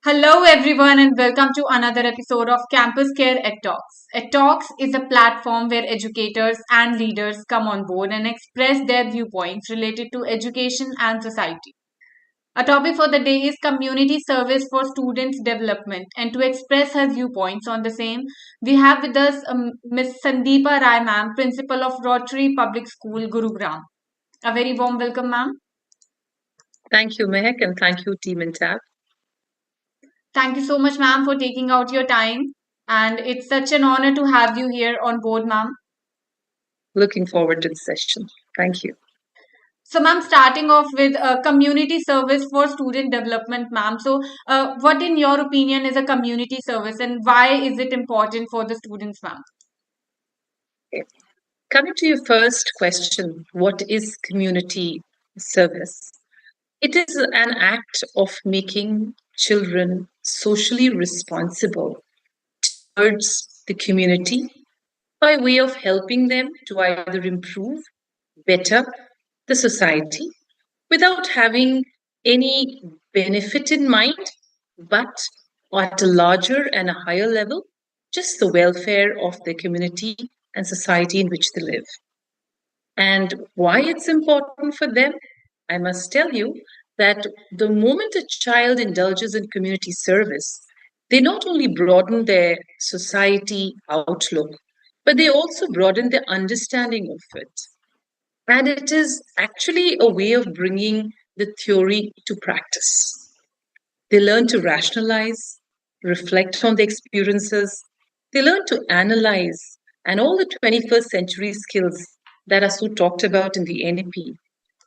Hello, everyone, and welcome to another episode of Campus Care at Talks. At Talks is a platform where educators and leaders come on board and express their viewpoints related to education and society. Our topic for the day is community service for students' development. And to express her viewpoints on the same, we have with us Ms. Sandeepa Rai, ma'am, principal of Rotary Public School, Gurugram. A very warm welcome, ma'am. Thank you, Mehak, and thank you, Team Intab. Thank you so much, ma'am, for taking out your time. And it's such an honor to have you here on board, ma'am. Looking forward to the session. Thank you. So, ma'am, starting off with community service for student development, ma'am. So, what, in your opinion, is a community service and why is it important for the students, ma'am? Okay. Coming to your first question, what is community service? It is an act of making children socially responsible towards the community by way of helping them to either improve, better the society without having any benefit in mind, but at a larger and a higher level, just the welfare of the community and society in which they live. And why it's important for them, I must tell you that the moment a child indulges in community service, they not only broaden their society outlook, but they also broaden their understanding of it. And it is actually a way of bringing the theory to practice. They learn to rationalize, reflect on the experiences. They learn to analyze, and all the 21st century skills that are so talked about in the NEP,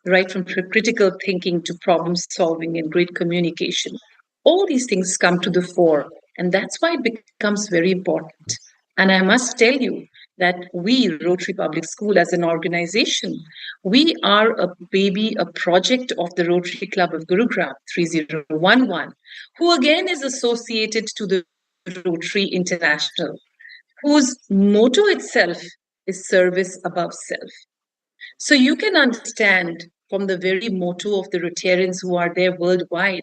right from critical thinking to problem solving and great communication. All these things come to the fore, and that's why it becomes very important. And I must tell you that we, Rotary Public School, as an organization, we are a baby, a project of the Rotary Club of Gurugram 3011, who again is associated to the Rotary International, whose motto itself is service above self. So you can understand from the very motto of the Rotarians who are there worldwide,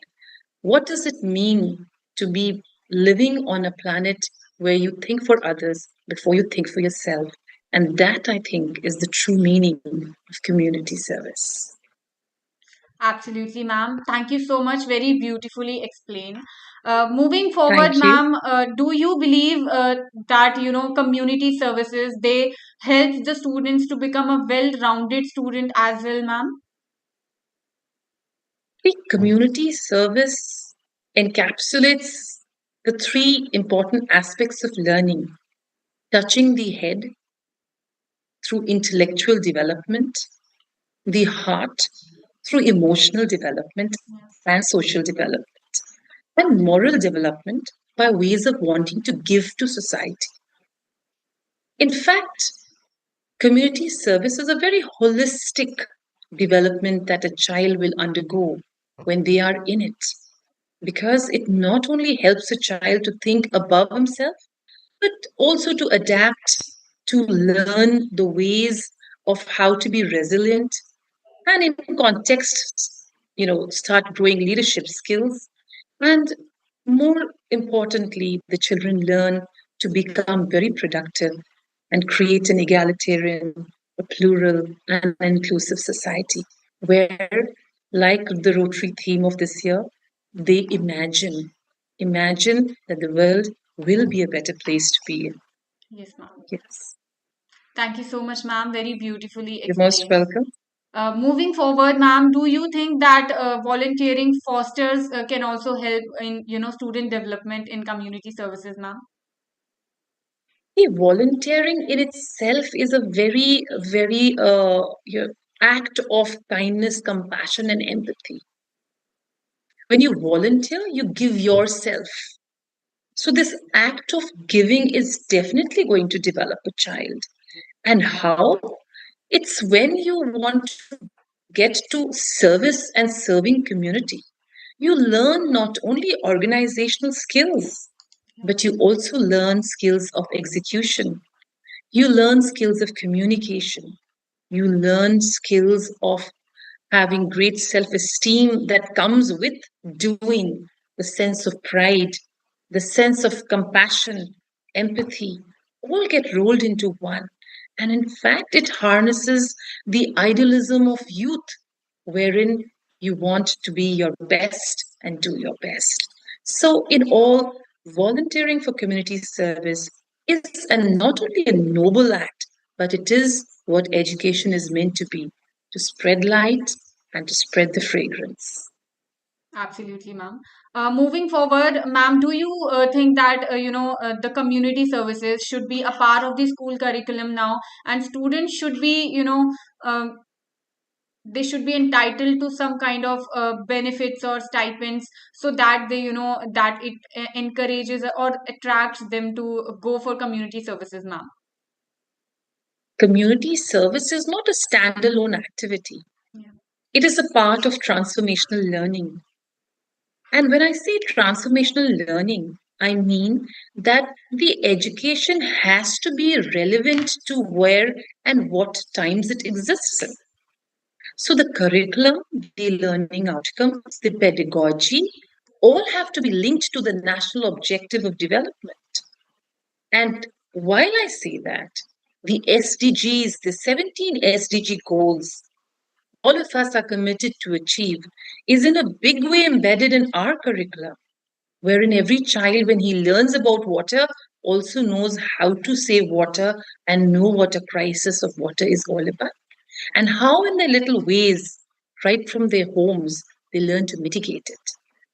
what does it mean to be living on a planet where you think for others before you think for yourself? And that, I think, is the true meaning of community service. Absolutely, ma'am. Thank you so much. Very beautifully explained. Moving forward, Thank you. ma'am, do you believe that community services they help the students to become a well-rounded student as well, ma'am? The community service encapsulates the three important aspects of learning: touching the head through intellectual development, the heart through emotional development and social development, and moral development by ways of wanting to give to society. In fact, community service is a very holistic development that a child will undergo when they are in it, because it not only helps a child to think above himself, but also to adapt, to learn the ways of how to be resilient, and in context, start growing leadership skills. And more importantly, the children learn to become very productive and create an egalitarian, a plural, and inclusive society where, like the Rotary theme of this year, they imagine that the world will be a better place to be in. Yes, ma'am. Yes. Thank you so much, ma'am. Very beautifully You're most explained. welcome. Moving forward, ma'am, do you think that volunteering fosters can also help in student development in community services, ma'am? See, volunteering in itself is a very act of kindness, compassion, and empathy. When you volunteer, you give yourself. So, this act of giving is definitely going to develop a child. And how? It's when you want to get to service and serving community. You learn not only organizational skills, but you also learn skills of execution. You learn skills of communication. You learn skills of having great self esteem that comes with doing, the sense of pride, the sense of compassion, empathy, all get rolled into one. And in fact, it harnesses the idealism of youth, wherein you want to be your best and do your best. So, in all, volunteering for community service is not only a noble act, but it is what education is meant to be, to spread light and to spread the fragrance. Absolutely, ma'am. Moving forward, ma'am, do you think that the community services should be a part of the school curriculum now, and students should be um, they should be entitled to some kind of benefits or stipends, so that they that it encourages or attracts them to go for community services, ma'am? Community service is not a standalone activity, Yeah. it is a part of transformational learning. And when I say transformational learning, I mean that the education has to be relevant to where and what times it exists in. So the curriculum, the learning outcomes, the pedagogy, all have to be linked to the national objective of development. And while I say that, the SDGs, the 17 SDG goals, all of us are committed to achieve, is in a big way embedded in our curriculum, wherein every child, when he learns about water, also knows how to save water and know what a crisis of water is all about. And how, in their little ways, right from their homes, they learn to mitigate it.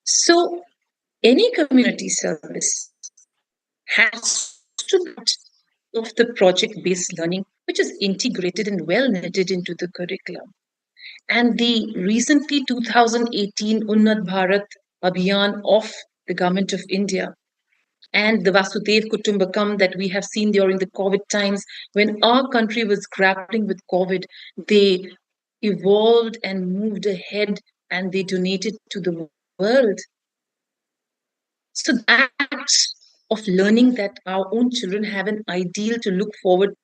So, any community service has to be part of the project based learning, which is integrated and well knitted into the curriculum. And the recently 2018 Unnat Bharat Abhiyan of the Government of India and the Vasudev Kutumbakam that we have seen during the COVID times, when our country was grappling with COVID, they evolved and moved ahead and they donated to the world. So that of learning that our own children have an ideal to look forward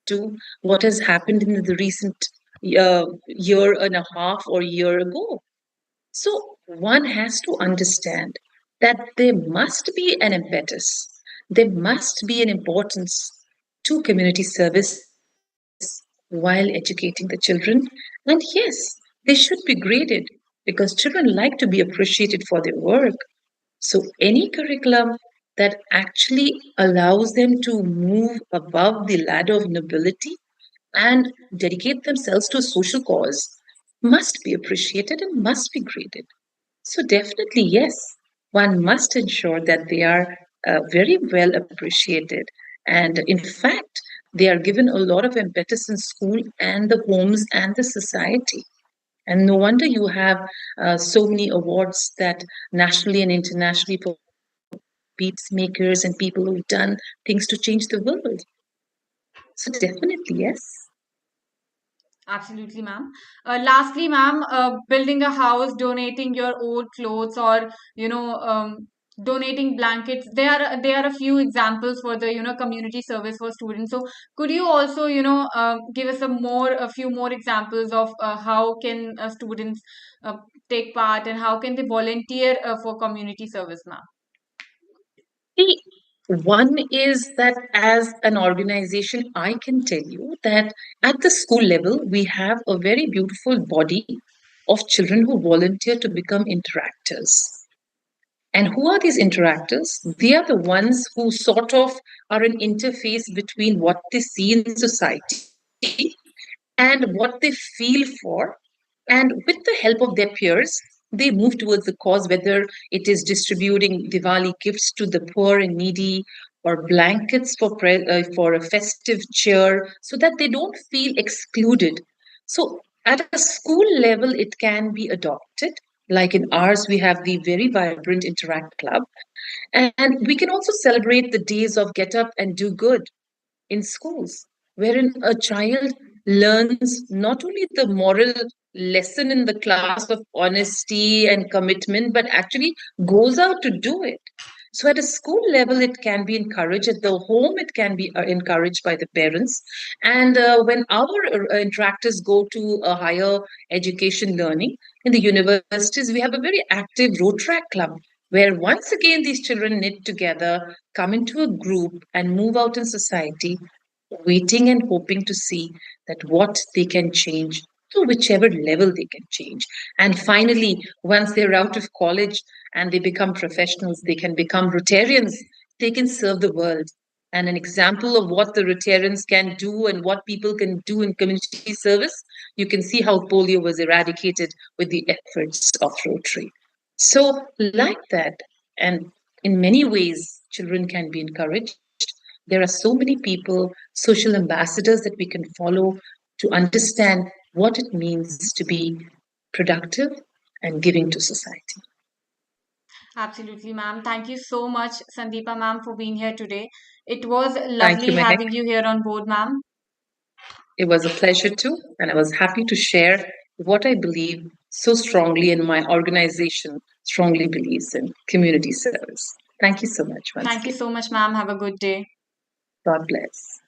to what has happened in the recent year and a half or year ago. So one has to understand that there must be an impetus, there must be an importance to community service while educating the children. And yes, they should be graded because children like to be appreciated for their work. So any curriculum that actually allows them to move above the ladder of nobility and dedicate themselves to a social cause must be appreciated and must be graded. So, definitely, yes, one must ensure that they are very well appreciated. And in fact, they are given a lot of impetus in school and the homes and the society. And no wonder you have so many awards that nationally and internationally for peacemakers and people who've done things to change the world. So, definitely, yes. Absolutely, ma'am. Lastly, ma'am, building a house, donating your old clothes, or donating blankets. There are a few examples for the community service for students. So, could you also give us a few more examples of how can students take part, and how can they volunteer for community service, ma'am? See, one is that as an organization, I can tell you that at the school level, we have a very beautiful body of children who volunteer to become interactors. And who are these interactors? They are the ones who sort of are an interface between what they see in society and what they feel for. And with the help of their peers, they move towards the cause, whether it is distributing Diwali gifts to the poor and needy or blankets for a festive cheer so that they don't feel excluded. So, at a school level, it can be adopted. Like in ours, we have the very vibrant Interact Club. And we can also celebrate the days of Get Up and Do Good in schools, wherein a child learns not only the moral lesson in the class of honesty and commitment, but actually goes out to do it. So, at a school level, it can be encouraged. At the home, it can be encouraged by the parents. And when our interactors go to a higher education learning in the universities, we have a very active road track club where once again these children knit together, come into a group, and move out in society, waiting and hoping to see that what they can change to whichever level they can change. And finally, once they're out of college and they become professionals, they can become Rotarians, they can serve the world. And an example of what the Rotarians can do and what people can do in community service, you can see how polio was eradicated with the efforts of Rotary. So, like that, and in many ways, children can be encouraged. There are so many people, social ambassadors that we can follow to understand what it means to be productive and giving to society. Absolutely, ma'am. Thank you so much, Sandeepa ma'am, for being here today. It was Thank you, lovely Mehek. having you here on board, ma'am. It was a pleasure too, and I was happy to share what I believe so strongly in my organization, strongly believes in community service. Thank you so much once Thank you again. so much, ma'am. Have a good day. God bless.